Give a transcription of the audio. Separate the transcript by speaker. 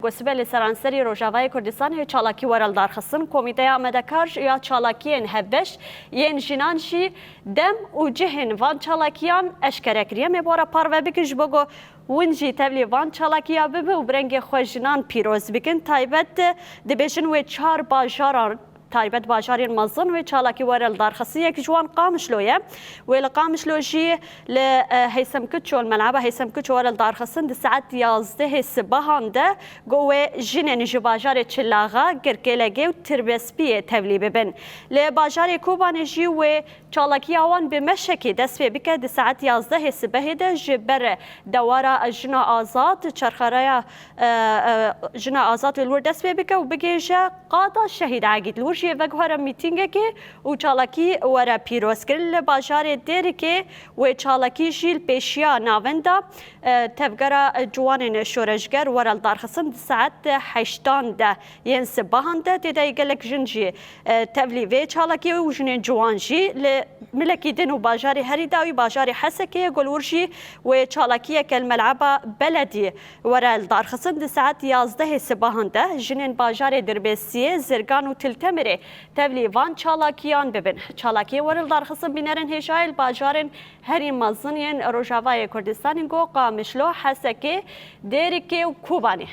Speaker 1: گوسبل سرانسری روجاوای کردستان هی چالاکی ورل دارخستن کمیته آمدکارج یا چالاکیین هفش ین جنانشی دم و جهن وان چالاکیان اشکره کریه میباره پارو بکش بگو ونجی تبلی وان چالاکیا ببه و برنگ خوشنان پیروز بکن تایبت دبیشن و چهار باجاران تایبەت باژارێن مەزن وێ چالاکی وەرە دارخستەیەکی جوان قامشلۆیە وێ لە قامشلۆژی لە هەیسەمکرد چۆن مەلعبە هەیسەمکرد وەرە دارخستن دی سعات 11 سبەهاندا گۆوێ ژنێنی ji bajarê Çilaxa Girkêlegê û Tirbespiyê tevlî bibin. Lê bajarê Kobanê jî wê çalakiya wan bi meşekê dest pê bike di saet 11 sibehê de ji ber dewara jina azad çarxereya jina azad li wir dest pê bike û bigêje qada şehîd agîd جی وگوهر میتینگ که و چالاکی ورا پیروز کرد باجار دیرکی و چالاکی جیل پیشیا ناوندا تفگرا جوان شورشگر ورا دارخستن ساعت 8 ده ین صبحان ده دیده گلک جنجی تبلی و چالاکی و جن جوان جی ملکی دن و باجار هری داوی باجار حسکی گلورجی و چالاکی کل ملعبه بلدی ورا دارخستن ساعت 11 صبحان ده جنین باجار دربسیه زرگان و تلتمر تبلی وان چالاکیان ببین چالاکی ورل دارخستن بینرن هشایل باجارن هری مزنین روجاوای کردستان گو قامشلو حسکی دیرکی و کوبانی